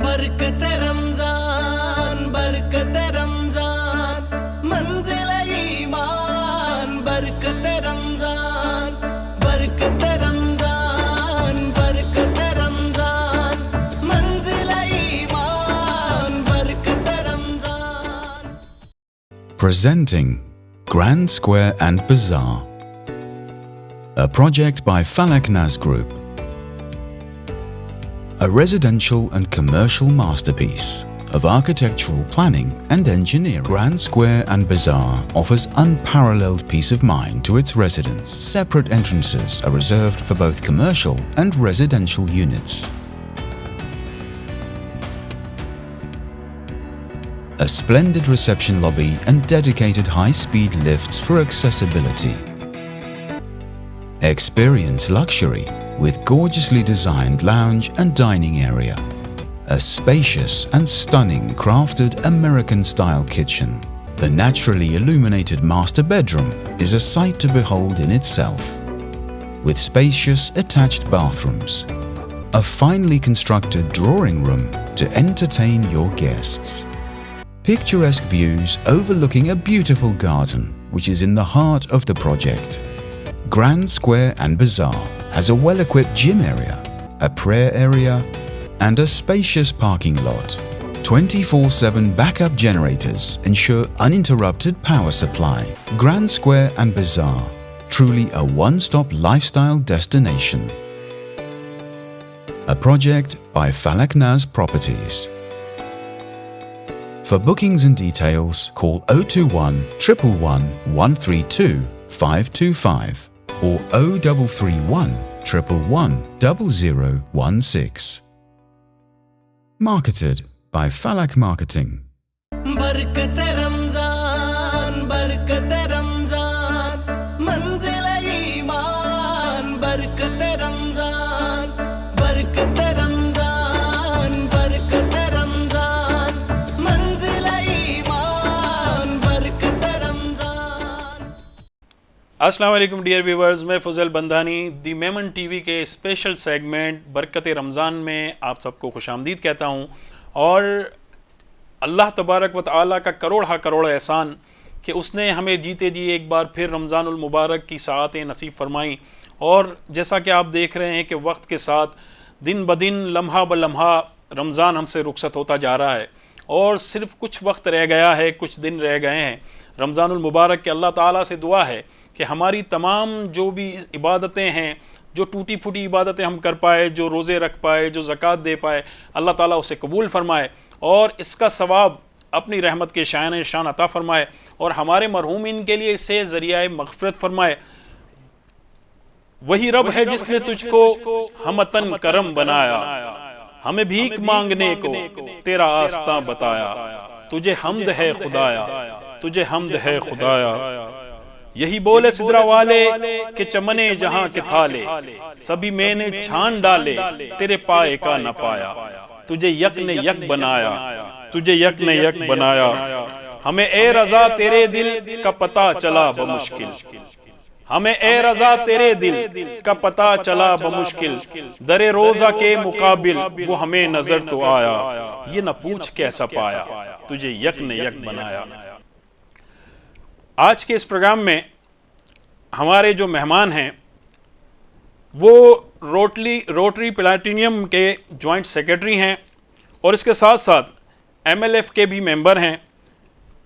बरकत रमजान मंजिल ईमान बरकत रमजान मंजिल ईमान बरकत Ramzan. Presenting Grand Square and Bazaar, a project by Falak Naz Group. A residential and commercial masterpiece of architectural planning and engineering. Grand Square and Bazaar offers unparalleled peace of mind to its residents. Separate entrances are reserved for both commercial and residential units. A splendid reception lobby and dedicated high-speed lifts for accessibility. Experience luxury with gorgeously designed lounge and dining area. A spacious and stunning crafted American-style kitchen. The naturally illuminated master bedroom is a sight to behold in itself, with spacious attached bathrooms. A finely constructed drawing room to entertain your guests. Picturesque views overlooking a beautiful garden which is in the heart of the project. Grand Square and Bazaar has a well-equipped gym area, a prayer area and a spacious parking lot. 24/7 backup generators ensure uninterrupted power supply. Grand Square and Bazaar, truly a one-stop lifestyle destination. A project by Falak Naz Properties. For bookings and details, call 021 111 132 525 or 0331 111 0016. Marketed by Falak Marketing. बरकत रमजान मंजिल ईमान बरकत रमजान मंजिल ईमान बरकत रमजान. अस्सलाम वालेकुम dear viewers, मैं फजल बंदानी दी मेमन टीवी के स्पेशल सेगमेंट बरकत रमज़ान में आप सबको खुशामदीद कहता हूँ. और अल्लाह तबारक व तआला का करोड़ एहसान कि उसने हमें जीते जी एक बार फिर रमज़ानुल मुबारक की साअतें नसीब फरमाई. और जैसा कि आप देख रहे हैं कि वक्त के साथ दिन ब दिन लम्हा ब लम्हा रमज़ान हमसे रुखसत होता जा रहा है और सिर्फ कुछ वक्त रह गया है, कुछ दिन रह गए हैं रमज़ानुल मुबारक के. अल्लाह ताला से दुआ है कि हमारी तमाम जो भी इबादतें हैं, जो टूटी फूटी इबादतें हम कर पाए, जो रोज़े रख पाए, जो ज़कात दे पाए, अल्लाह ताला उसे कबूल फरमाए और इसका सवाब अपनी रहमत के शान शान अता फरमाए और हमारे मरहूमिन के लिए इससे ज़रिया मग़फ़िरत फरमाए. वही रब है जिसने तुझको हमतन करम बनाया, हमें भीख मांगने को तेरा आस्ता बताया. तुझे हम्द है खुदाया, तुझे हम्द है खुदाया. यही बोले सिदरा वाले कि चमने जहां के थाले, सभी मैंने छान डाले, तेरे पाए का न पाया. तुझे यक ने यक बनाया, तुझे यक ने यक बनाया. हमें ए रज़ा तेरे दिल का पता चला बमुश्किल, हमें ए रज़ा तेरे दिल का पता चला बमुश्किल. दरे रोज़ा के मुकाबिल वो हमें नजर तो आया, ये न पूछ कैसा पाया, तुझे यक ने यक बनाया. आज के इस प्रोग्राम में हमारे जो मेहमान हैं वो रोटरी प्लैटिनियम के जॉइंट सेक्रेटरी हैं और इसके साथ साथ MLF के भी मेंबर हैं.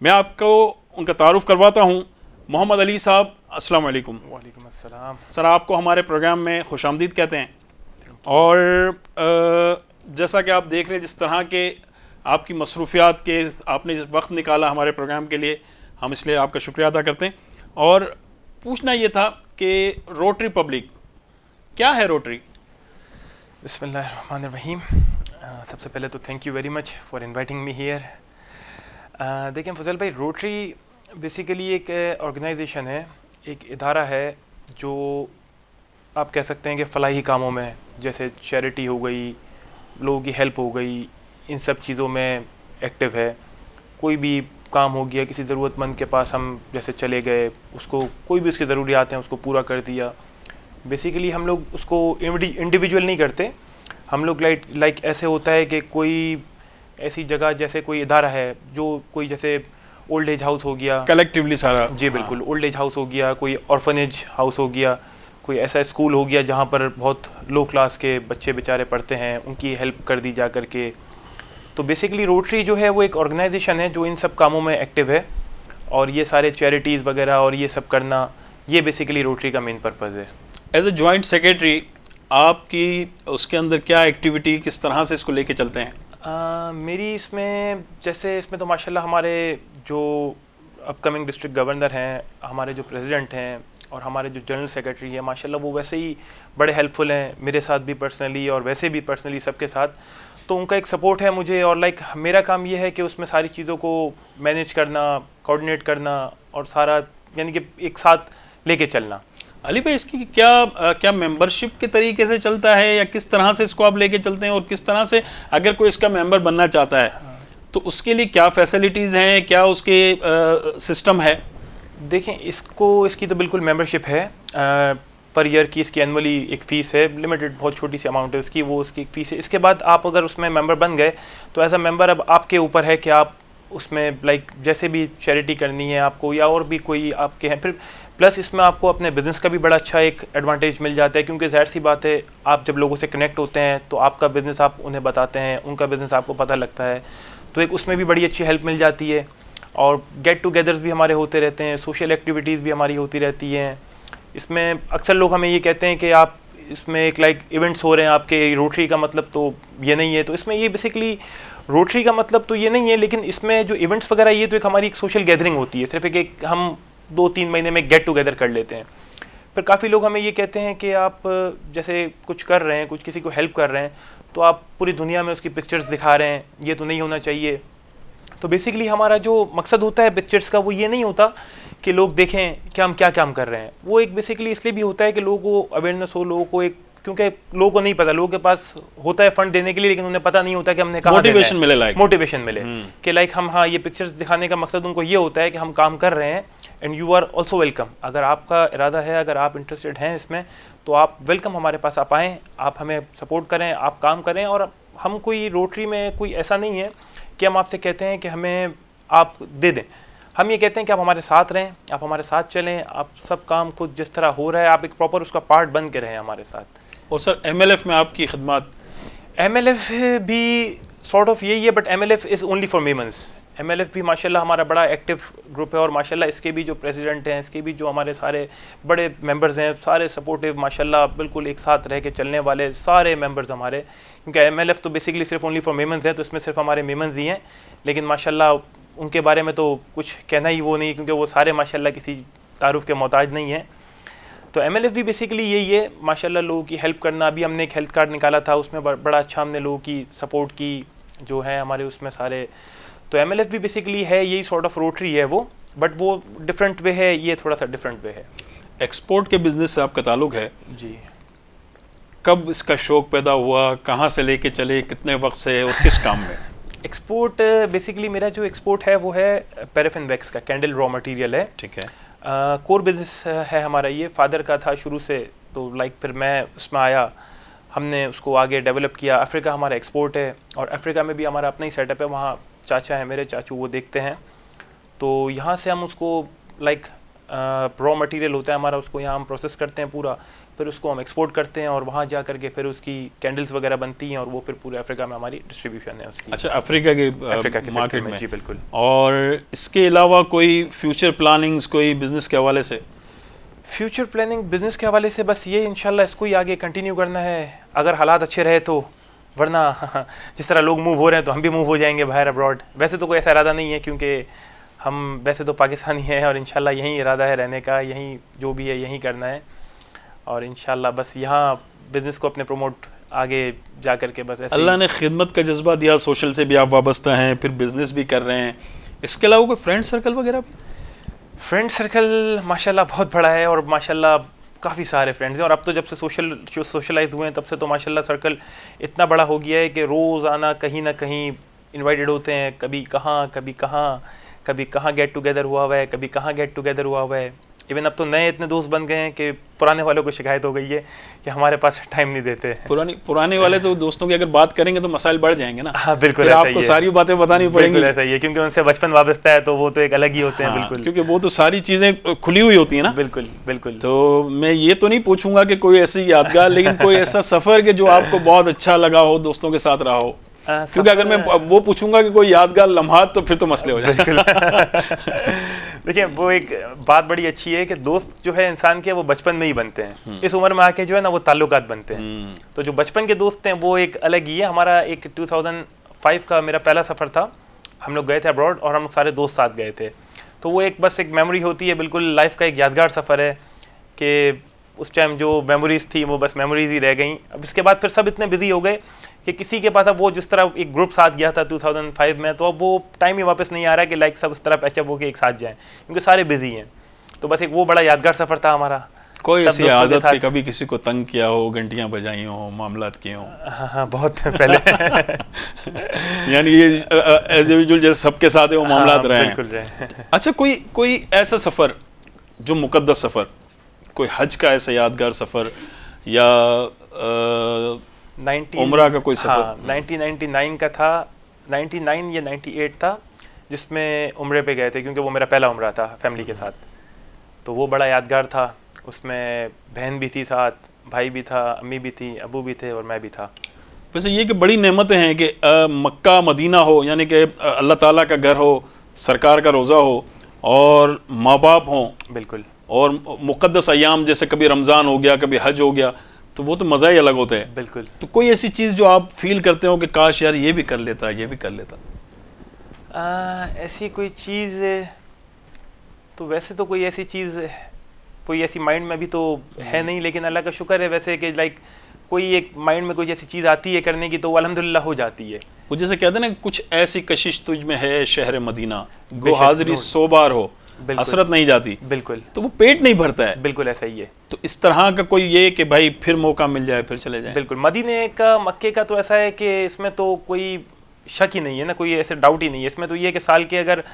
मैं आपको उनका तारुफ करवाता हूं. मोहम्मद अली साहब, अस्सलाम वालेकुम. वालेकुम अस्सलाम. सर, आपको हमारे प्रोग्राम में खुशामदीद कहते हैं. और जैसा कि आप देख रहे हैं, जिस तरह के आपकी मसरूफियात के आपने वक्त निकाला हमारे प्रोग्राम के लिए, हम इसलिए आपका शुक्रिया अदा करते हैं. और पूछना ये था कि रोटरी पब्लिक क्या है? रोटरी बिस्मिल्लाहिर्रहमानिर्रहीम. सबसे पहले तो thank you very much for inviting me here. देखिए फजल भाई, रोटरी बेसिकली एक ऑर्गेनाइजेशन है, एक इदारा है जो आप कह सकते हैं कि फलाही कामों में, जैसे चैरिटी हो गई, लोगों की हेल्प हो गई, इन सब चीज़ों में एक्टिव है. कोई भी काम हो गया, किसी ज़रूरतमंद के पास हम जैसे चले गए, उसको कोई भी उसकी ज़रूरियात हैं उसको पूरा कर दिया. बेसिकली हम लोग उसको इंडिविजुअल नहीं करते, हम लोग लाइक ऐसे होता है कि कोई ऐसी जगह जैसे कोई इदारा है जो कोई जैसे ओल्ड एज हाउस हो गया, कलेक्टिवली सारा। जी बिल्कुल, ओल्ड एज हाउस हो गया, कोई ऑर्फनेज हाउस हो गया, कोई ऐसा स्कूल हो गया जहाँ पर बहुत लो क्लास के बच्चे बेचारे पढ़ते हैं, उनकी हेल्प कर दी जा करके। तो बेसिकली रोटरी जो है वो एक ऑर्गेनाइजेशन है जो इन सब कामों में एक्टिव है, और ये सारे चैरिटीज़ वगैरह और ये सब करना, ये बेसिकली रोटरी का मेन पर्पज़ है। एज ए जॉइंट सेक्रेटरी आपकी उसके अंदर क्या एक्टिविटी, किस तरह से इसको लेके चलते हैं? मेरी इसमें जैसे इसमें तो माशाल्लाह हमारे जो अपकमिंग डिस्ट्रिक्ट गवर्नर हैं, हमारे जो प्रेसिडेंट हैं और हमारे जो जनरल सेक्रेटरी है, माशाल्लाह वो वैसे ही बड़े हेल्पफुल हैं मेरे साथ भी पर्सनली और वैसे भी पर्सनली सबके साथ। तो उनका एक सपोर्ट है मुझे, और लाइक मेरा काम ये है कि उसमें सारी चीज़ों को मैनेज करना, कोऑर्डिनेट करना और सारा यानी कि एक साथ लेके चलना। अली भाई, इसकी क्या मेंबरशिप के तरीके से चलता है या किस तरह से इसको आप लेके चलते हैं, और किस तरह से अगर कोई इसका मेंबर बनना चाहता है तो उसके लिए क्या फैसिलिटीज़ हैं, क्या उसके सिस्टम है? देखें, इसकी तो बिल्कुल मेंबरशिप है, पर ईयर की इसकी एनुअली एक फ़ीस है, लिमिटेड बहुत छोटी सी अमाउंट है उसकी, वो उसकी एक फ़ीस है। इसके बाद आप अगर उसमें मेंबर बन गए तो एज अ मेंबर अब आपके ऊपर है कि आप उसमें लाइक जैसे भी चैरिटी करनी है आपको, या और भी कोई आपके हैं। फिर प्लस इसमें आपको अपने बिज़नेस का भी बड़ा अच्छा एक एडवांटेज मिल जाता है, क्योंकि ज़ाहिर सी बात है आप जब लोगों से कनेक्ट होते हैं तो आपका बिज़नेस आप उन्हें बताते हैं, उनका बिज़नेस आपको पता लगता है, तो एक उसमें भी बड़ी अच्छी हेल्प मिल जाती है। और गेट टुगेदर्स भी हमारे होते रहते हैं, सोशल एक्टिविटीज़ भी हमारी होती रहती हैं। इसमें अक्सर लोग हमें ये कहते हैं कि आप इसमें एक लाइक इवेंट्स हो रहे हैं आपके, रोटरी का मतलब तो ये नहीं है। तो इसमें ये बेसिकली रोटरी का मतलब तो ये नहीं है, लेकिन इसमें जो इवेंट्स वगैरह ये तो एक हमारी एक सोशल गैदरिंग होती है, सिर्फ एक हम 2-3 महीने में गेट टुगेदर कर लेते हैं। फिर काफ़ी लोग हमें ये कहते हैं कि आप जैसे कुछ कर रहे हैं, कुछ किसी को हेल्प कर रहे हैं, तो आप पूरी दुनिया में उसकी पिक्चर्स दिखा रहे हैं, ये तो नहीं होना चाहिए। तो बेसिकली हमारा जो मकसद होता है पिक्चर्स का, वो ये नहीं होता कि लोग देखें कि हम क्या काम कर रहे हैं। वो एक बेसिकली इसलिए भी होता है कि लोगों को अवेयरनेस हो, लोगों को एक, क्योंकि लोगों को नहीं पता, लोगों के पास होता है फंड देने के लिए, लेकिन उन्हें पता नहीं होता कि हमने कहाँ मोटिवेशन मिले, मोटिवेशन मिले कि लाइक हम, हाँ, ये पिक्चर्स दिखाने का मकसद उनको ये होता है कि हम काम कर रहे हैं, and you are also welcome. अगर आपका इरादा है, अगर आप इंटरेस्टेड हैं इसमें, तो आप वेलकम, हमारे पास आप आएँ, आप हमें सपोर्ट करें, आप काम करें। और हम कोई रोटरी में कोई ऐसा नहीं है कि हम आपसे कहते हैं कि हमें आप दे दें। हम ये कहते हैं कि आप हमारे साथ रहें, आप हमारे साथ चलें, आप सब काम खुद जिस तरह हो रहा है आप एक प्रॉपर उसका पार्ट बन के रहें हमारे साथ। और सर MLF में आपकी खिदमत? MLF भी सॉर्ट ऑफ यही है, but MLF is only for Memons. MLF भी माशाल्लाह हमारा बड़ा एक्टिव ग्रुप है, और माशाल्लाह इसके भी जो प्रेसिडेंट हैं, इसके भी जो हमारे सारे बड़े मेंबर्स हैं, सारे सपोर्टिव माशाल्लाह, बिल्कुल एक साथ रह के चलने वाले सारे मेंबर्स हमारे। क्योंकि MLF तो बेसिकली सिर्फ ओनली फॉर मेमन्स है, तो इसमें सिर्फ हमारे मेमन्स ही हैं, लेकिन माशाल्लाह उनके बारे में तो कुछ कहना ही वो नहीं, क्योंकि वो सारे माशाल्लाह किसी तारुफ के मोहताज नहीं हैं। तो MLF भी बेसिकली यही है, माशाल्लाह लोगों की हेल्प करना। अभी हमने एक हेल्थ कार्ड निकाला था, उसमें बड़ा अच्छा हमने लोगों की सपोर्ट की जो है हमारे उसमें सारे। तो MLF भी बेसिकली है यही सॉर्ट ऑफ रोटरी है वो, बट वो डिफरेंट वे है, ये थोड़ा सा डिफरेंट वे है। एक्सपोर्ट के बिजनेस से आपका ताल्लुक है जी। कब इसका शौक पैदा हुआ, कहाँ से लेके चले, कितने वक्त से, और किस काम में? एक्सपोर्ट बेसिकली मेरा जो एक्सपोर्ट है वो है पैराफिन वैक्स का, कैंडल रॉ मटेरियल है। ठीक है। कोर बिजनेस है हमारा, ये फादर का था शुरू से, तो लाइक फिर मैं उसमें आया, हमने उसको आगे डेवलप किया। अफ्रीका हमारा एक्सपोर्ट है, और अफ्रीका में भी हमारा अपना ही सेटअप है, वहाँ चाचा है मेरे, चाचू वो देखते हैं। तो यहाँ से हम उसको लाइक रॉ मटेरियल होता है हमारा, उसको यहाँ हम प्रोसेस करते हैं पूरा, फिर उसको हम एक्सपोर्ट करते हैं, और वहाँ जा करके फिर उसकी कैंडल्स वगैरह बनती हैं, और वो फिर पूरे अफ्रीका में हमारी डिस्ट्रीब्यूशन है उसकी। अच्छा, अफ्रीका के मार्केट में? जी बिल्कुल। और इसके अलावा कोई फ्यूचर प्लानिंग्स कोई बिजनेस के हवाले से? फ्यूचर प्लानिंग बिजनेस के हवाले से बस ये इंशाल्लाह इसको ही आगे कंटिन्यू करना है, अगर हालात अच्छे रहे तो, वरना जिस तरह लोग मूव हो रहे हैं तो हम भी मूव हो जाएंगे बाहर अब्रॉड। वैसे तो कोई ऐसा इरादा नहीं है, क्योंकि हम वैसे तो पाकिस्तानी हैं, और इंशाल्लाह यहीं इरादा है रहने का, यहीं जो भी है यहीं करना है, और इंशाल्लाह बस यहाँ बिज़नेस को अपने प्रमोट आगे जा कर के बस ऐसे। अल्लाह ने खिदमत का जज्बा दिया, सोशल से भी आप वाबस्ता हैं, फिर बिज़नेस भी कर रहे हैं, इसके अलावा कोई फ्रेंड सर्कल वगैरह भी? फ्रेंड सर्कल माशाल्लाह बहुत बड़ा है, और माशाल्लाह काफ़ी सारे फ्रेंड्स हैं, और अब तो जब से सोशलाइज हुए हैं तब से तो माशाल्लाह सर्कल इतना बड़ा हो गया है कि रोज़ाना कहीं ना कहीं इनवाइटेड होते हैं, कभी कहाँ गेट टुगेदर हुआ हुआ है, कभी कहाँ गेट टुगेदर हुआ हुआ है। इवन अब तो नए इतने दोस्त बन गए हैं कि पुराने वालों को शिकायत हो गई है कि हमारे पास टाइम नहीं देते हैं। पुराने वाले तो दोस्तों की अगर बात करेंगे तो मसाइल बढ़ जाएंगे ना। हाँ बिल्कुल, फिर ऐसा आपको ही है। सारी बातें बतानी पड़ेंगी। बिल्कुल ऐसा ही है, क्योंकि उनसे बचपन वाबस्ता है तो वो तो एक अलग ही होते हैं। हाँ, बिल्कुल क्योंकि वो तो सारी चीजें खुली हुई होती है ना। बिल्कुल बिल्कुल। तो मैं ये तो नहीं पूछूंगा कि कोई ऐसी यादगार, लेकिन कोई ऐसा सफर के जो आपको बहुत अच्छा लगा हो, दोस्तों के साथ रहा हो। क्योंकि अगर मैं वो पूछूंगा कि कोई यादगार लम्हात तो फिर तो मसले हो जाएंगे। देखिए वो एक बात बड़ी अच्छी है कि दोस्त जो है इंसान के वो बचपन में ही बनते हैं। इस उम्र में आके जो है ना वो ताल्लुकात बनते हैं। तो जो बचपन के दोस्त हैं वो एक अलग ही है। हमारा एक 2005 का मेरा पहला सफ़र था, हम लोग गए थे अब्रॉड और हम लोग सारे दोस्त साथ गए थे। तो वो एक बस एक मेमोरी होती है, बिल्कुल लाइफ का एक यादगार सफ़र है कि उस टाइम जो मेमोरीज थी वो बस मेमोरीज ही रह गई। अब इसके बाद फिर सब इतने बिजी हो गए कि किसी के पास अब वो जिस तरह एक ग्रुप साथ गया था 2005 में, तो अब वो टाइम ही वापस नहीं आ रहा है कि लाइक सब उस तरह पैचअप होकर एक साथ जाएं, क्योंकि सारे बिजी हैं। तो बस एक वो बड़ा यादगार सफ़र था हमारा। कोई सब ऐसी दोस्तों के आदत साथ। कि कभी किसी को तंग किया हो, घंटियां बजाई हो, मामलात किए हो? हाँ हाँ बहुत पहले। यानी ये एज यूजुअल जैसे सबके साथ है वो मामलात रहे हैं। बिल्कुल रहे। अच्छा, कोई ऐसा सफ़र जो मुकद्दस सफ़र, कोई हज का ऐसा यादगार सफ़र या उम्रा का कोई सफ़र? हाँ 1999 का था, 99 या 98 था, जिसमें उम्रे पे गए थे, क्योंकि वो मेरा पहला उम्रा था फैमिली के साथ। तो वो बड़ा यादगार था। उसमें बहन भी थी साथ, भाई भी था, अम्मी भी थी, अबू भी थे और मैं भी था। वैसे ये कि बड़ी नेमतें हैं कि मक्का मदीना हो, यानी कि अल्लाह ताला का घर हो, सरकार का रोज़ा हो और माँ बाप हों, बिल्कुल। और मुक़द्दस अय्याम जैसे कभी रमज़ान हो गया, कभी हज हो गया, तो वो तो मज़ा ही अलग होता है। बिल्कुल। तो कोई ऐसी चीज़ जो आप फील करते हो कि काश यार ये भी कर लेता, ये भी कर लेता? ऐसी कोई चीज़ तो वैसे तो कोई ऐसी चीज़, कोई ऐसी माइंड में भी तो है नहीं, लेकिन अल्लाह का शुक्र है वैसे कि लाइक कोई एक माइंड में कोई ऐसी चीज़ आती है करने की तो वो अल्हम्दुलिल्लाह हो जाती है। वो जैसे कहते हैं ना, कुछ ऐसी कशिश तुझ में है शहर मदीना, गो बेशक, हाजिरी 100 बार हो, बिल्कुल। हसरत नहीं जाती। बिल्कुल तो वो पेट नहीं भरता है। बिल्कुल ऐसा ही है। तो इस तरह का कोई ये कि भाई फिर मौका मिल जाए फिर चले जाए। बिल्कुल। मदीने का, मक्के का तो ऐसा है कि इसमें तो कोई शक ही नहीं है ना, कोई ऐसे डाउट ही नहीं है इसमें। तो ये कि साल के अगर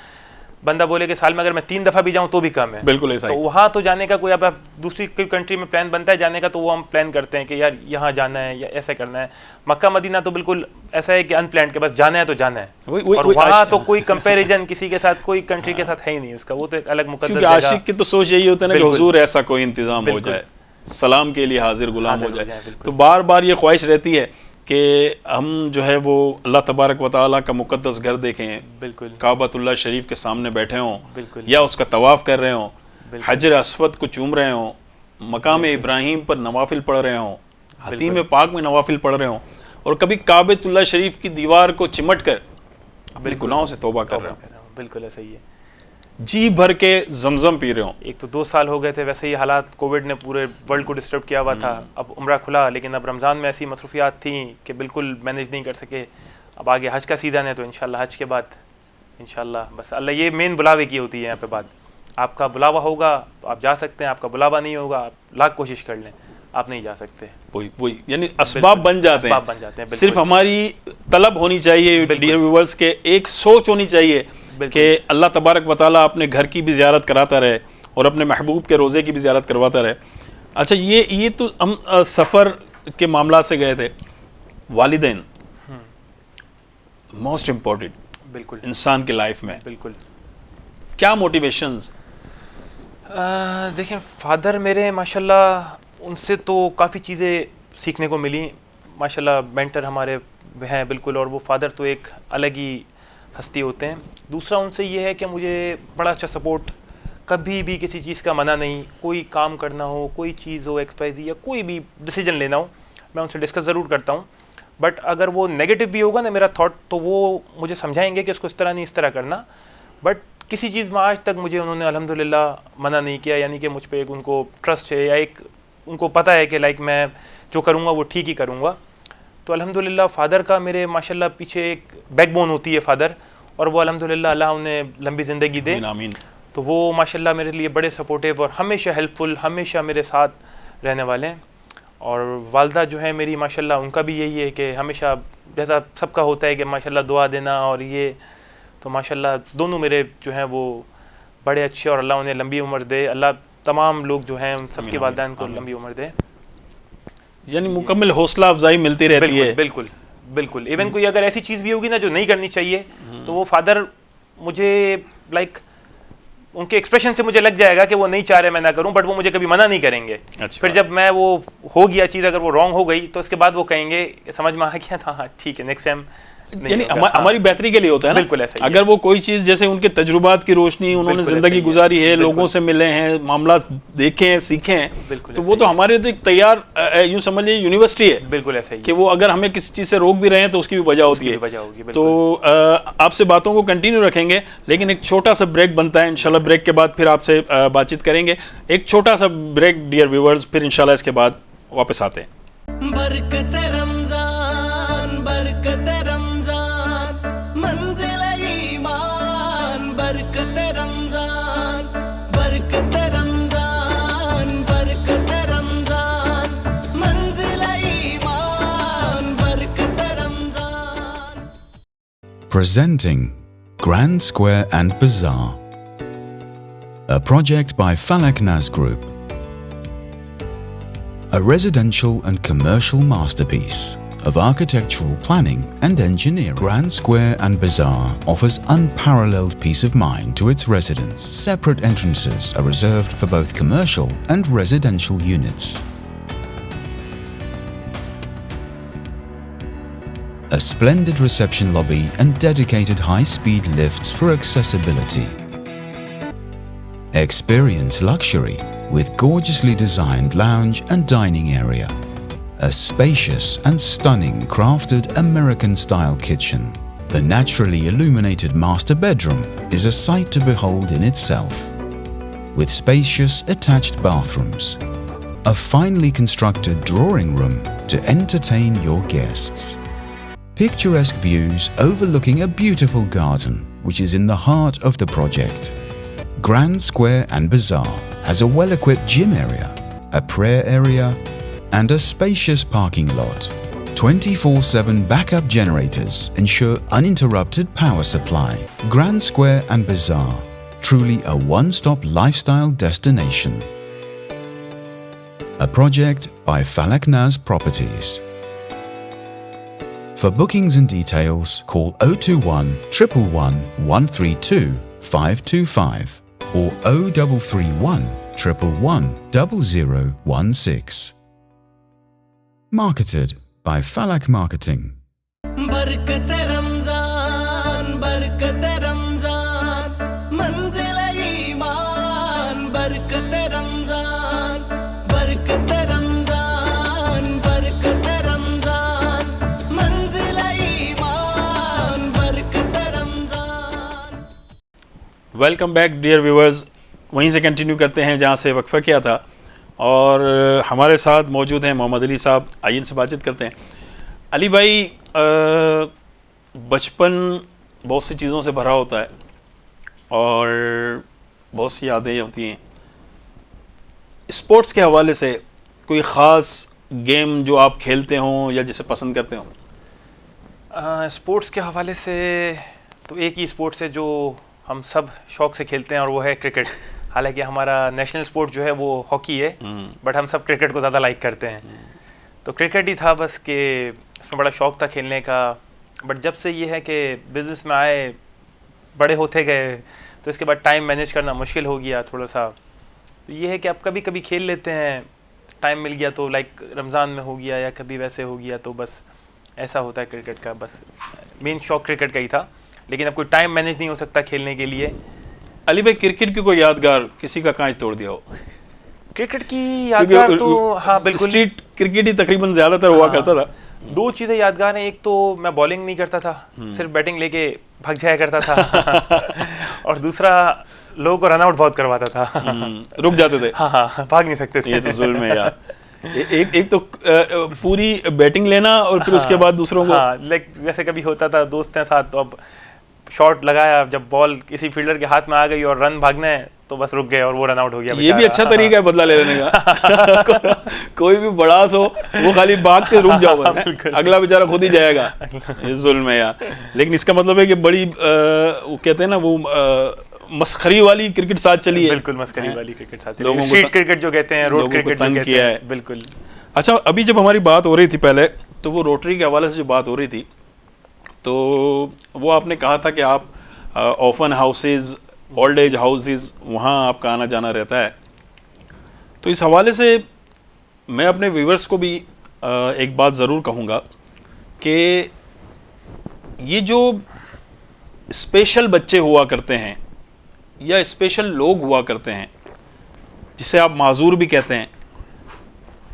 बंदा बोले कि साल में अगर मैं 3 दफ़ा भी जाऊं तो भी कम है। बिल्कुल ऐसा तो ही। वहाँ तो जाने का कोई, अब आप दूसरी कोई कंट्री में प्लान बनता है जाने का तो वो हम प्लान करते हैं कि यार यहाँ जाना है या ऐसा करना है। मक्का मदीना तो बिल्कुल ऐसा है कि अनप्लान्ड के बस जाना है तो जाना है। और वहाँ तो कोई कंपैरिजन किसी के साथ, कोई कंट्री के साथ है ही नहीं उसका, वो तो एक अलग मुकद्दस क्योंकि जगह। आशिक की तो सोच यही होता है ना कि बिल्कुल। हुजूर ऐसा कोई इंतजाम हो बिल्कुल। जाए, सलाम के लिए हाजिर गुलाम हाजिर हो हो जाए। जाए, बिल्कुल। तो बार बार ये ख्वाहिश रहती है कि हम जो है वो अल्लाह तबारक व तआला का मुकद्दस घर देखें, बिल्कुल काबतुल्लाह शरीफ के सामने बैठे हों, बिल्कुल। या उसका तवाफ़ कर रहे हों, बिल्कुल। हजर अस्वद को चूम रहे हों, मकाम इब्राहिम पर नवाफिल पढ़ रहे हों, हतीम पाक में नवाफिल पढ़ रहे हों, और कभी काबतुल्लाह शरीफ की दीवार को चिमट कर अपने गुनाहों से तौबा कर रहे हों, बिल्कुल ऐसा ही है। जी भर के जमजम पी रहे हों। एक तो 2 साल हो गए थे वैसे ही हालात, कोविड ने पूरे वर्ल्ड को डिस्टर्ब किया हुआ था। अब उम्रा खुला, लेकिन अब रमज़ान में ऐसी मसरूफियात थी कि बिल्कुल मैनेज नहीं कर सके। अब आगे हज का सीज़न है तो इंशाल्लाह हज के बाद इंशाल्लाह बस अल्लाह, ये मेन बुलावे की होती है यहाँ पे बात। आपका बुलावा होगा तो आप जा सकते हैं, आपका बुलावा नहीं होगा आप लाख कोशिश कर लें, आप नहीं जा सकते। वही यानी असबाब बन जाते हैं, असबाब बन जाते हैं, बिल्कुल। सिर्फ हमारी तलब होनी चाहिए, डियर व्यूअर्स के एक सोच होनी चाहिए कि अल्लाह तबारक व तआला अपने घर की भी ज़ियारत कराता रहे और अपने महबूब के रोज़े की भी ज़ियारत करवाता रहे। अच्छा, ये तो हम सफ़र के मामला से गए थे। वालिदैन मोस्ट इम्पोर्टेंट बिल्कुल इंसान की लाइफ में, बिल्कुल। क्या मोटिवेशंस? देखें, फादर मेरे माशाल्लाह उनसे तो काफ़ी चीज़ें सीखने को मिली माशाल्लाह, मेंटर हमारे हैं बिल्कुल, और वो फादर तो एक अलग ही हस्ती होते हैं। दूसरा उनसे ये है कि मुझे बड़ा अच्छा सपोर्ट, कभी भी किसी चीज़ का मना नहीं, कोई काम करना हो, कोई चीज़ हो XYZ या कोई भी डिसीजन लेना हो, मैं उनसे डिस्कस ज़रूर करता हूँ। बट अगर वो नेगेटिव भी होगा ना मेरा थॉट, तो वो मुझे समझाएंगे कि इसको इस तरह नहीं इस तरह करना। बट किसी चीज़ में आज तक मुझे उन्होंने अल्हम्दुलिल्लाह मना नहीं किया, यानी कि मुझ पर एक उनको ट्रस्ट है, या एक उनको पता है कि लाइक मैं जो करूँगा वो ठीक ही करूँगा। तो अल्हम्दुलिल्लाह फ़ादर का मेरे माशाल्लाह पीछे एक बैकबोन होती है फ़ादर, और वो अल्हम्दुलिल्लाह अल्लाह उन्हें लंबी ज़िंदगी दे। आमीन। तो वो माशाल्लाह मेरे लिए बड़े सपोर्टिव और हमेशा हेल्पफुल, हमेशा मेरे साथ रहने वाले हैं। और वालदा जो है मेरी माशाल्लाह, उनका भी यही है कि हमेशा जैसा सबका होता है कि माशाल्लाह दुआ देना, और ये तो माशाल्लाह दोनों मेरे जो हैं वो बड़े अच्छे, और अल्लाह उन्हें लंबी उम्र दे। अल्लाह तमाम लोग जो हैं सबके आमीन, वालिदैन को आमीन। लंबी उम्र दे। यानी मुकम्मल हौसला अफजाई मिलती रहती बिल्कुल है। बिल्कुल बिल्कुल। इवन कोई अगर ऐसी चीज़ भी होगी ना जो नहीं करनी चाहिए, तो वो फादर मुझे लाइक उनके एक्सप्रेशन से मुझे लग जाएगा कि वो नहीं चाह रहे मैं ना करूं, बट वो मुझे कभी मना नहीं करेंगे। अच्छी फिर बात। जब मैं वो हो गया चीज़, अगर वो रॉन्ग हो गई तो उसके बाद वो कहेंगे समझ में आ गया था, हाँ ठीक है नेक्स्ट टाइम यानी हमारी बेहतरी के लिए होता है ना। बिल्कुल ऐसा ही है। अगर वो कोई चीज जैसे उनके तजुर्बात की रोशनी उन्होंने बिल्कुल जिंदगी ऐसा ही है। गुजारी है, बिल्कुल। लोगों से मिले हैं, मामला देखे हैं, सीखे हैं, बिल्कुल तो ऐसा वो ही तो हमारे तो एक तैयार यूं समझिए यूनिवर्सिटी है बिल्कुल ऐसा ही कि वो अगर हमें किसी चीज से रोक भी रहे हैं तो उसकी भी वजह होती है। वजह होगी। तो आपसे बातों को कंटिन्यू रखेंगे, लेकिन एक छोटा सा ब्रेक बनता है। इंशाल्लाह ब्रेक के बाद फिर आपसे बातचीत करेंगे। एक छोटा सा ब्रेक डियर व्यूअर्स, फिर इंशाल्लाह इसके बाद वापस आते हैं। बरकत रमजान, बरकत रमजान, मंजिल ईमान, बरकत रमजान, बरकत रमजान, बरकत रमजान, मंजिल ईमान, बरकत Ramzan. Presenting Grand Square and Bazaar, a project by Falak Naz Group. A residential and commercial masterpiece of architectural planning and engineering. Grand Square and Bazaar offers unparalleled peace of mind to its residents. Separate entrances are reserved for both commercial and residential units. A splendid reception lobby and dedicated high-speed lifts for accessibility. Experience luxury with gorgeously designed lounge and dining area. A spacious and stunning crafted American-style kitchen. The naturally illuminated master bedroom is a sight to behold in itself. With spacious attached bathrooms. A finely constructed drawing room to entertain your guests. Picturesque views overlooking a beautiful garden which is in the heart of the project. Grand Square and Bazaar has a well-equipped gym area, a prayer area and a spacious parking lot. 24/7 backup generators ensure uninterrupted power supply. Grand Square and Bazaar, truly a one-stop lifestyle destination. A project by Falak Naz Properties. For bookings and details, call 021 111 132 525 or 0331 111 0016. Marketed by Falak Marketing. बरकत रमजान, बरकत रमजान, मंजिल ईमान, बरकत रमजान, बरकत रमजान, बरकत रमजान, मंजिल ईमान, बरकत Ramzan. Welcome back dear viewers. वहीं से कंटिन्यू करते हैं जहाँ से वक्फा किया था, और हमारे साथ मौजूद हैं मोहम्मद अली साहब। आइए इनसे बातचीत करते हैं। अली भाई, बचपन बहुत सी चीज़ों से भरा होता है और बहुत सी यादें होती हैं। स्पोर्ट्स के हवाले से कोई ख़ास गेम जो आप खेलते हों या जिसे पसंद करते हों? स्पोर्ट्स के हवाले से तो एक ही स्पोर्ट्स है जो हम सब शौक से खेलते हैं, और वो है क्रिकेट। हालांकि हमारा नेशनल स्पोर्ट जो है वो हॉकी है, बट हम सब क्रिकेट को ज़्यादा लाइक करते हैं। तो क्रिकेट ही था बस, कि इसमें बड़ा शौक था खेलने का। बट जब से ये है कि बिज़नेस में आए, बड़े होते गए, तो इसके बाद टाइम मैनेज करना मुश्किल हो गया थोड़ा सा। तो ये है कि अब कभी कभी खेल लेते हैं, टाइम मिल गया तो, लाइक रमज़ान में हो गया या कभी वैसे हो गया, तो बस ऐसा होता है क्रिकेट का। बस मेन शौक क्रिकेट का ही था, लेकिन अब कोई टाइम मैनेज नहीं हो सकता खेलने के लिए। अली भाई, क्रिकेट की कोई यादगार किसी का कांच तोड़ दिया हो? क्रिकेट की यादगार तो हाँ बिल्कुल, स्ट्रीट क्रिकेट ही तकरीबन ज़्यादातर हुआ करता था। दो चीज़ें यादगार हैं। एक तो मैं बॉलिंग नहीं करता था, सिर्फ बैटिंग लेके भाग जाया करता था और दूसरा लोगों को रन आउट बहुत करवाता था। रुक जाते थे। हाँ हाँ, भाग नहीं सकते थे। ये तो जुल्म है यार। एक तो पूरी बैटिंग लेना और फिर उसके बाद दूसरों को। हाँ, लाइक जैसे कभी होता था दोस्त हैं साथ, तो अब शॉट लगाया, जब बॉल किसी फील्डर के हाथ में आ गई और रन भागना है, तो बस रुक गए और वो रन आउट हो गया। ये भी अच्छा तरीका है बदला लेने का। कोई भी बड़ास हो, वो खाली भाग के रुक जाओ, अगला बेचारा खुद ही जाएगा। ये जुल्म है यार। लेकिन इसका मतलब है कि बड़ी वो कहते हैं ना, वो मस्खरी वाली क्रिकेट साथ चली है, बिल्कुल मस्करी वाली क्रिकेट साथ लोगों को स्ट्रीट क्रिकेट जो कहते हैं, रोड लोगों को क्रिकेट जो तंग कहते किया हैं, है। बिल्कुल। अच्छा, अभी जब हमारी बात हो रही थी पहले, तो वो रोटरी के हवाले से जो बात हो रही थी, तो वो आपने कहा था कि आप often houses, old age houses, वहाँ आपका आना जाना रहता है। तो इस हवाले से मैं अपने व्यूवर्स को भी एक बात ज़रूर कहूँगा कि ये जो स्पेशल बच्चे हुआ करते हैं या स्पेशल लोग हुआ करते हैं, जिसे आप माजूर भी कहते हैं,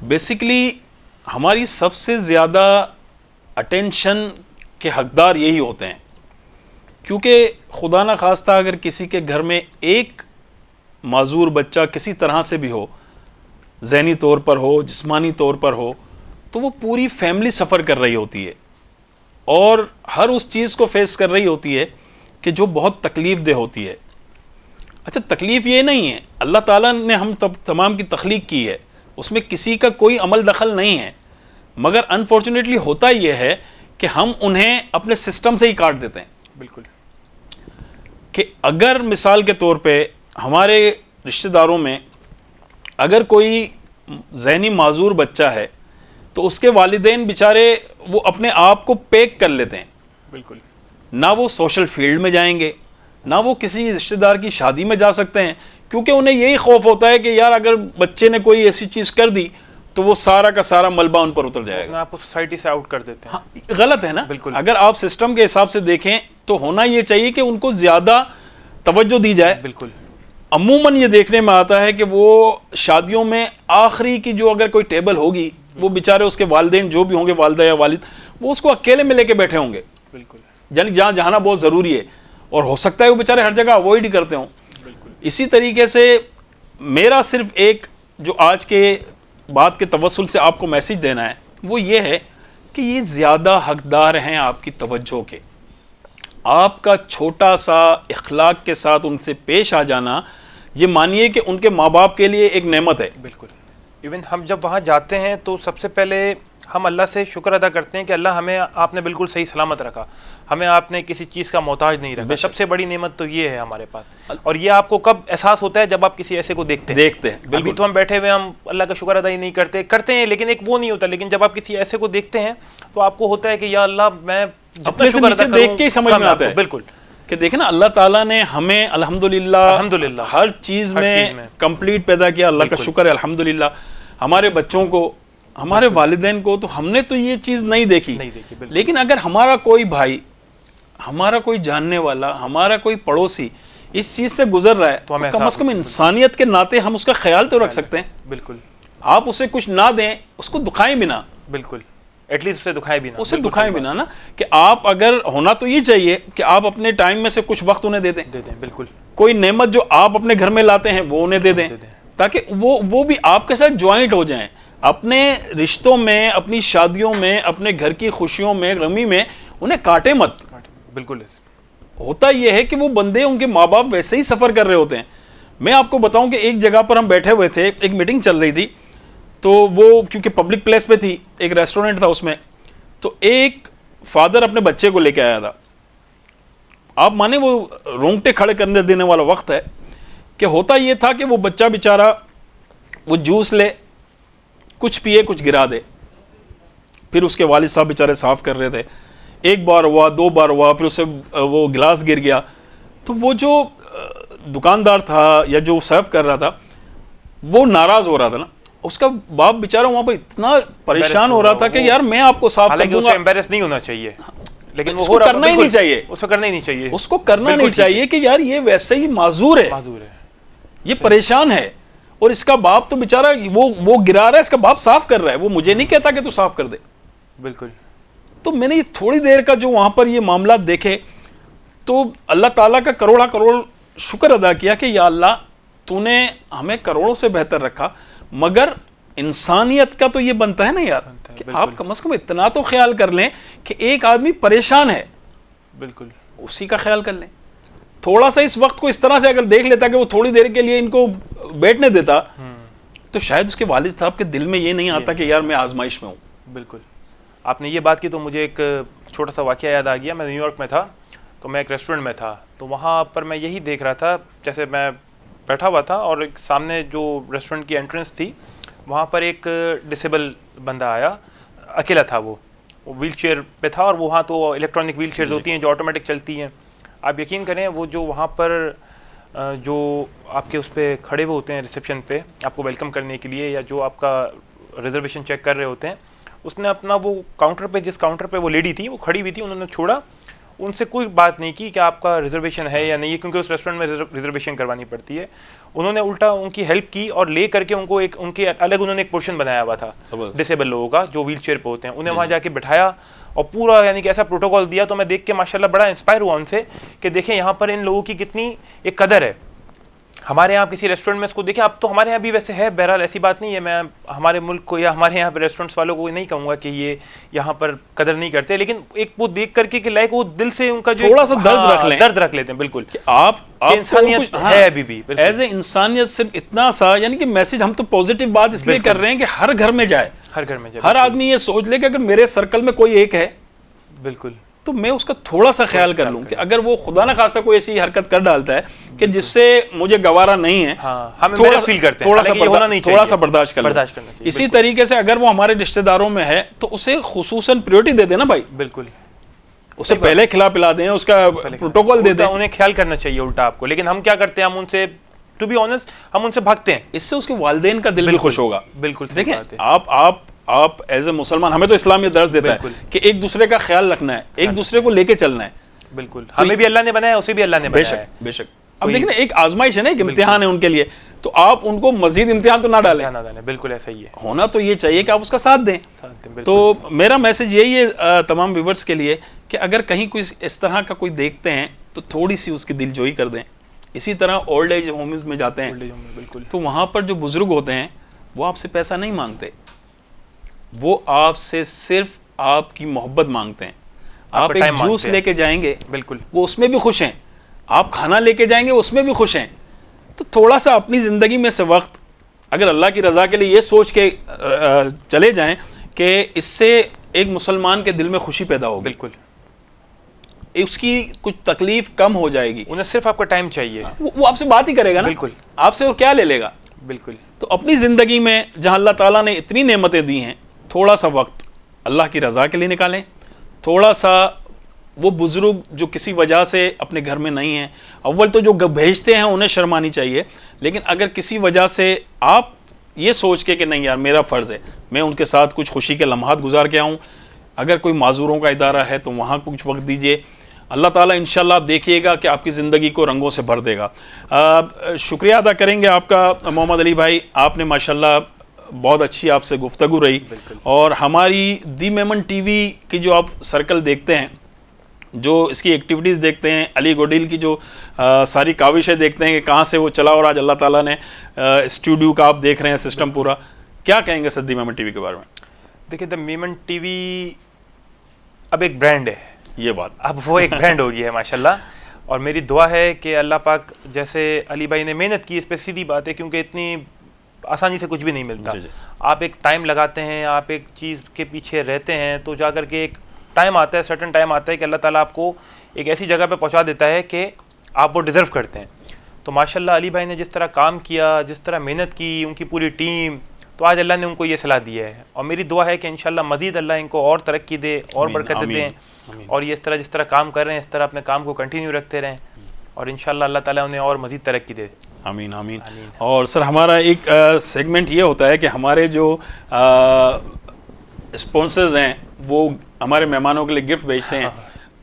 बेसिकली हमारी सबसे ज़्यादा अटेंशन के हकदार यही होते हैं। क्योंकि खुदा ना खास्ता अगर किसी के घर में एक माजूर बच्चा किसी तरह से भी हो, ज़हनी तौर पर हो, जिस्मानी तौर पर हो, तो वो पूरी फैमिली सफ़र कर रही होती है और हर उस चीज़ को फेस कर रही होती है कि जो बहुत तकलीफ़ दे होती है। अच्छा, तकलीफ़ ये नहीं है, अल्लाह ताला ने हम तमाम की तख्लीक की है, उसमें किसी का कोई अमल दखल नहीं है, मगर अनफॉर्चुनेटली होता ये है कि हम उन्हें अपने सिस्टम से ही काट देते हैं। बिल्कुल। कि अगर मिसाल के तौर पे हमारे रिश्तेदारों में अगर कोई ज़हनी माजूर बच्चा है, तो उसके वालिदैन बेचारे वो अपने आप को पैक कर लेते हैं। बिल्कुल। ना वो सोशल फील्ड में जाएंगे, ना वो किसी रिश्तेदार की शादी में जा सकते हैं, क्योंकि उन्हें यही खौफ होता है कि यार अगर बच्चे ने कोई ऐसी चीज़ कर दी तो वो सारा का सारा मलबा उन पर उतर जाएगा। आपको सोसाइटी से आउट कर देते हैं। हाँ, गलत है ना। बिल्कुल। अगर आप सिस्टम के हिसाब से देखें तो होना ये चाहिए कि उनको ज़्यादा तवज्जो दी जाए। बिल्कुल। अमूमन ये देखने में आता है कि वो शादियों में आखिरी की जो अगर कोई टेबल होगी, वो बेचारे उसके वालिदैन जो भी होंगे, वालिदा या वालिद, वो उसको अकेले में लेके बैठे होंगे। बिल्कुल। यानी जहाँ जाना बहुत ज़रूरी है, और हो सकता है वो बेचारे हर जगह अवॉइड ही करते हों। इसी तरीके से मेरा सिर्फ एक जो आज के बात के तवस्सुल से आपको मैसेज देना है, वो ये है कि ये ज़्यादा हकदार हैं आपकी तवज्जो के। आपका छोटा सा इखलाक के साथ उनसे पेश आ जाना, ये मानिए कि उनके माँ बाप के लिए एक नेमत है। बिल्कुल। इवन हम जब वहाँ जाते हैं तो सबसे पहले हम अल्लाह से शुक्र अदा करते हैं कि अल्लाह हमें आपने बिल्कुल सही सलामत रखा, हमें आपने किसी चीज़ का मोहताज नहीं रखा। सबसे बड़ी नेमत तो ये है हमारे पास। और ये आपको कब एहसास होता है? जब आप किसी ऐसे को देखते हैं। बिल्कुल। तो हम बैठे हुए हम अल्लाह का शुक्र अदा ही नहीं करते हैं, लेकिन एक वो नहीं होता। लेकिन जब आप किसी ऐसे को देखते हैं तो आपको होता है कि या अल्लाह, मैं अपने शुक्र अदा देख के ही समझ में आता है। बिल्कुल। कि देखें ना, अल्लाह ताला ने हमें अल्हम्दुलिल्लाह हर चीज़ में कंप्लीट पैदा किया। अल्लाह का शुक्र है, अल्हम्दुलिल्लाह। हमारे बच्चों को, हमारे वालिदैन को तो हमने तो ये चीज़ नहीं देखी। लेकिन अगर हमारा कोई भाई, हमारा कोई जानने वाला, हमारा कोई पड़ोसी इस चीज़ से गुजर रहा है, तो कम से कम इंसानियत के नाते हम उसका ख्याल तो रख सकते हैं। बिल्कुल। आप उसे कुछ ना दें, उसको दुखाएं भी ना। बिल्कुल। एटलीस्ट उसे दुखाएं भी ना। उसे दुखाएं भी ना कि आप, अगर होना तो ये चाहिए कि आप अपने टाइम में से कुछ वक्त उन्हें दे दें। बिल्कुल। कोई नेमत जो आप अपने घर में लाते हैं वो उन्हें दे दें, ताकि वो भी आपके साथ ज्वाइंट हो जाएं। अपने रिश्तों में, अपनी शादियों में, अपने घर की खुशियों में, गमी में उन्हें काटे मत। बिल्कुल। होता यह है कि वो बंदे, उनके माँ बाप वैसे ही सफ़र कर रहे होते हैं। मैं आपको बताऊं कि एक जगह पर हम बैठे हुए थे, एक मीटिंग चल रही थी, तो वो क्योंकि पब्लिक प्लेस पे थी, एक रेस्टोरेंट था उसमें, तो एक फादर अपने बच्चे को लेके आया था। आप माने वो रोंगटे खड़े करने देने वाला वक्त है कि होता ये था कि वो बच्चा बेचारा वो जूस ले, कुछ पिए, कुछ गिरा दे। फिर उसके वालिद साहब बेचारे साफ़ कर रहे थे, एक बार हुआ, दो बार हुआ, फिर उससे वो गिलास गिर गया। तो वो जो दुकानदार था या जो सर्व कर रहा था, वो नाराज़ हो रहा था ना। उसका बाप बेचारा वहाँ पर इतना परेशान हो रहा था कि यार मैं आपको साफ कर दूंगा। एम्बैरेस नहीं होना चाहिए, लेकिन वो करना ही नहीं चाहिए। उसको करना ही नहीं चाहिए। उसको करना नहीं चाहिए कि यार ये वैसे ही माजूर है, ये परेशान है, और इसका बाप तो बेचारा वो गिरा रहा है, इसका बाप साफ कर रहा है। वो मुझे नहीं कहता कि तू साफ कर दे। बिल्कुल। तो मैंने ये थोड़ी देर का जो वहाँ पर ये मामला देखे, तो अल्लाह ताला का करोड़ा करोड़ शुक्र अदा किया कि या अल्लाह, तूने हमें करोड़ों से बेहतर रखा। मगर इंसानियत का तो ये बनता है ना यार, कि आप कम से कम इतना तो ख्याल कर लें कि एक आदमी परेशान है, बिल्कुल, उसी का ख्याल कर लें। थोड़ा सा इस वक्त को इस तरह से अगर देख लेता कि वो थोड़ी देर के लिए इनको बैठने देता, तो शायद उसके वालिद साहब के दिल में ये नहीं आता कि यार मैं आजमाइश में हूँ। बिल्कुल। आपने ये बात की तो मुझे एक छोटा सा वाकया याद आ गया। मैं न्यूयॉर्क में था, तो मैं एक रेस्टोरेंट में था, तो वहाँ पर मैं यही देख रहा था, जैसे मैं बैठा हुआ था और एक सामने जो रेस्टोरेंट की एंट्रेंस थी वहाँ पर एक डिसेबल बंदा आया, अकेला था वो व्हील चेयर पे था, और वो वहाँ तो इलेक्ट्रॉनिक व्हील चेयर होती हैं जो ऑटोमेटिक चलती हैं। आप यकीन करें वो जो वहाँ पर जो आपके उस पर खड़े हुए होते हैं रिसेप्शन पे आपको वेलकम करने के लिए, या जो आपका रिजर्वेशन चेक कर रहे होते हैं, उसने अपना वो काउंटर पे, जिस काउंटर पे वो लेडी थी वो खड़ी हुई थी, उन्होंने छोड़ा, उनसे कोई बात नहीं की कि आपका रिजर्वेशन है या नहीं है, क्योंकि उस रेस्टोरेंट में रिजर्वेशन करवानी पड़ती है। उन्होंने उल्टा उनकी हेल्प की और ले करके उनको एक उनके अलग उन्होंने एक पोर्शन बनाया हुआ था डिसेबल लोगों का जो व्हील चेयर पे होते हैं, उन्हें वहाँ जाके बिठाया और पूरा यानी कि ऐसा प्रोटोकॉल दिया। तो मैं देख के माशाल्लाह बड़ा इंस्पायर हुआ उनसे कि देखें यहाँ पर इन लोगों की कितनी एक कदर है। हमारे यहाँ किसी रेस्टोरेंट में इसको देखें, अब तो हमारे यहाँ भी वैसे है, बहरहाल ऐसी बात नहीं है, मैं हमारे मुल्क को या हमारे यहाँ पर रेस्टोरेंट्स वालों को नहीं कहूँगा कि ये यहाँ पर कदर नहीं करते, लेकिन एक वो देख करके कि लाइक वो दिल से उनका जो थोड़ा सा दर्द रख लेते हैं। बिल्कुल, आप इंसानियत है अभी भी एज ए इंसानियत, सिर्फ इतना सा, यानी कि मैसेज हम तो पॉजिटिव बात इसलिए कर रहे हैं कि हर घर में जाए, हर घर में जाए, हर आदमी ये सोच ले कि अगर मेरे सर्कल में कोई एक है बिल्कुल तो मैं उसका थोड़ा सा ख्याल कर लूं कि अगर वो खुदा ना खास्ता कोई ऐसी हरकत कर डालता है कि जिससे मुझे गवारा नहीं है, हम थोड़ा फील करते हैं, थोड़ा सा बर्दाश्त करना चाहिए। इसी तरीके से अगर वो हमारे रिश्तेदारों में है तो उसे खुसूसन प्रायोरिटी दे देना भाई, बिल्कुल, उसे पहले खिला पिला दें, उसका प्रोटोकॉल दे दें, उन्हें ख्याल करना चाहिए उल्टा आपको। लेकिन हम क्या करते हैं, हम उनसे टू बी ऑनेस्ट हम उनसे भागते हैं। इससे उसके वालिदैन का दिल भी खुश होगा। बिल्कुल, देखिए आप एज ए मुसलमान, हमें तो इस्लाम ये दर्ज देता है कि एक दूसरे का ख्याल रखना है, एक दूसरे को लेके चलना है। बिल्कुल, हमें भी अल्लाह ने बनाया, उसे भी अल्लाह ने बनाया है। बेशक। अब देखिए ना, एक आजमाइश है ना, एक इम्तिहान है उनके लिए, तो आप उनको मजीद इम्तिहान तो ना डालें। बिल्कुल ऐसा ही है, होना तो ये चाहिए कि आप उसका साथ दें। तो मेरा मैसेज यही है तमाम व्यूवर्स के लिए कि अगर कहीं कोई इस तरह का कोई देखते हैं तो थोड़ी सी उसकी दिलजोई कर दें। इसी तरह ओल्ड एज होम्स में जाते हैं, बिल्कुल, तो वहाँ पर जो बुजुर्ग होते हैं वो आपसे पैसा नहीं मांगते, वो आपसे सिर्फ आपकी मोहब्बत मांगते हैं। आप एक जूस लेके जाएंगे, बिल्कुल, वो उसमें भी खुश हैं, आप खाना लेके जाएंगे उसमें भी खुश हैं। तो थोड़ा सा अपनी ज़िंदगी में से वक्त अगर अल्लाह की रज़ा के लिए ये सोच के चले जाएं कि इससे एक मुसलमान के दिल में खुशी पैदा होगी, बिल्कुल, उसकी कुछ तकलीफ कम हो जाएगी। उन्हें सिर्फ आपका टाइम चाहिए, वो आपसे बात ही करेगा ना, बिल्कुल, आपसे वो क्या ले लेगा। बिल्कुल। तो अपनी ज़िंदगी में जहाँ अल्लाह ताला ने इतनी नेमतें दी हैं, थोड़ा सा वक्त अल्लाह की रज़ा के लिए निकालें। थोड़ा सा वो बुज़ुर्ग जो किसी वजह से अपने घर में नहीं हैं, अव्वल तो जो भेजते हैं उन्हें शर्मानी चाहिए, लेकिन अगर किसी वजह से आप ये सोच के कि नहीं यार मेरा फ़र्ज़ है मैं उनके साथ कुछ खुशी के लम्हात गुजार के आऊँ, अगर कोई माजूरों का इदारा है तो वहाँ कुछ वक्त दीजिए। अल्लाह ताला इंशाल्लाह आप देखिएगा कि आपकी ज़िंदगी को रंगों से भर देगा। शुक्रिया अदा करेंगे आपका मोहम्मद अली भाई, आपने माशाल्लाह बहुत अच्छी आपसे गुफ्तगू रही, और हमारी दी मेमन टीवी की जो आप सर्कल देखते हैं, जो इसकी एक्टिविटीज़ देखते हैं, अली गोडिल की जो सारी काविशें देखते हैं कि कहाँ से वो चला, और आज अल्लाह ताला ने स्टूडियो का आप देख रहे हैं सिस्टम पूरा, क्या कहेंगे सर दी मेमन टीवी के बारे में? देखिए, द मेमन टीवी अब एक ब्रांड है, ये बात अब वो एक ब्रांड हो गई है माशाल्लाह। और मेरी दुआ है कि अल्लाह पाक, जैसे अली भाई ने मेहनत की इस पर, सीधी बात है, क्योंकि इतनी आसानी से कुछ भी नहीं मिलता। आप एक टाइम लगाते हैं, आप एक चीज़ के पीछे रहते हैं, तो जा कर के एक टाइम आता है, सर्टन टाइम आता है कि अल्लाह ताला आपको एक ऐसी जगह पे पहुंचा देता है कि आप वो डिज़र्व करते हैं। तो माशाल्लाह अली भाई ने जिस तरह काम किया, जिस तरह मेहनत की, उनकी पूरी टीम, तो आज अल्लाह ने उनको ये सलाह दिया है। और मेरी दुआ है कि इंशाल्लाह मज़ीद अल्लाह इनको और तरक्की दे और बरकत दें, और ये इस तरह जिस तरह काम कर रहे हैं इस तरह अपने काम को कंटिन्यू रखते रहें, और इंशाल्लाह अल्लाह ताला उन्हें और मज़ीद तरक्की दे। आमीन आमीन। और सर हमारा एक सेगमेंट ये होता है कि हमारे जो स्पॉन्सर्स हैं वो हमारे मेहमानों के लिए गिफ्ट भेजते हैं।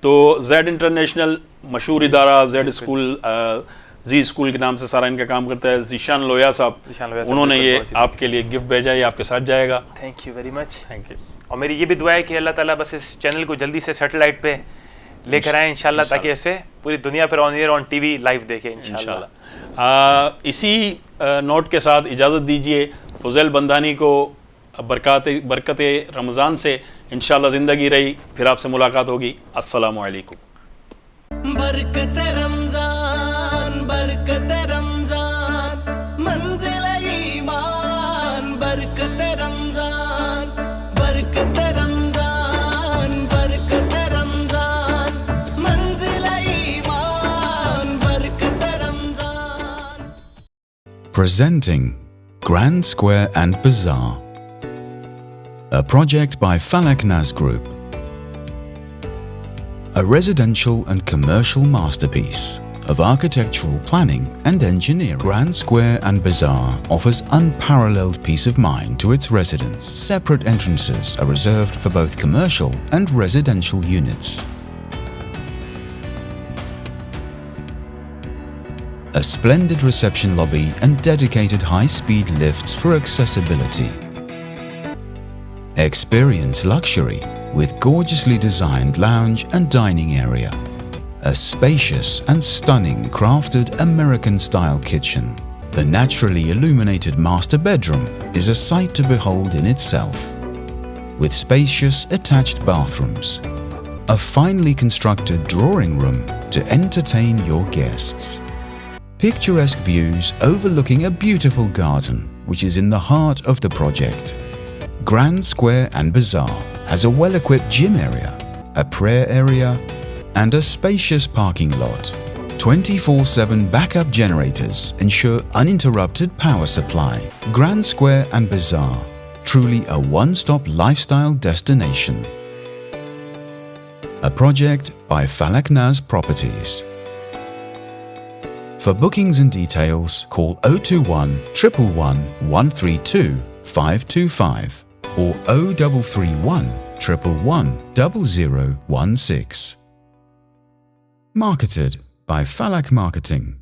तो जेड इंटरनेशनल मशहूर इदारा, जेड स्कूल, जी स्कूल के नाम से सारा इनका काम करता है, जीशान लोया साहब, उन्होंने ये आपके लिए गिफ्ट भेजा, ये आपके साथ जाएगा। Thank you very much. Thank you. और मेरी ये भी दुआ है कि अल्लाह ताला बस इस चैनल को जल्दी से सैटेलाइट पे लेकर आए इंशाल्लाह, ताकि ऐसे पूरी दुनिया पर on air on TV live देखे इंशाल्लाह। इसी नोट के साथ इजाज़त दीजिए फुज़ैल बंदानी को, बरकत रमज़ान से इंशाल्लाह ज़िंदगी रही, फिर आपसे मुलाकात होगी। अस्सलामु अलैकुम। बरकत रमज़ान, बरकत रमज़ान, मंजिल ईमान, बरकत रमज़ान, बरकत रमज़ान, बरकत रमज़ान, मंजिल Presenting Grand Square and Bazaar, a project by Falak Naz Group. A residential and commercial masterpiece of architectural planning and engineering. Grand Square and Bazaar offers unparalleled peace of mind to its residents. Separate entrances are reserved for both commercial and residential units. A splendid reception lobby and dedicated high-speed lifts for accessibility. Experience luxury with gorgeously designed lounge and dining area. A spacious and stunning crafted American-style kitchen. The naturally illuminated master bedroom is a sight to behold in itself, with spacious attached bathrooms. A finely constructed drawing room to entertain your guests. Picturesque views overlooking a beautiful garden which is in the heart of the project. Grand Square and Bazaar has a well-equipped gym area, a prayer area, and a spacious parking lot. 24/7 backup generators ensure uninterrupted power supply. Grand Square and Bazaar, truly a one-stop lifestyle destination. A project by Falak Naz Properties. For bookings and details, call 021 111 132 525 or 0331 111 0016. Marketed by Falak Marketing.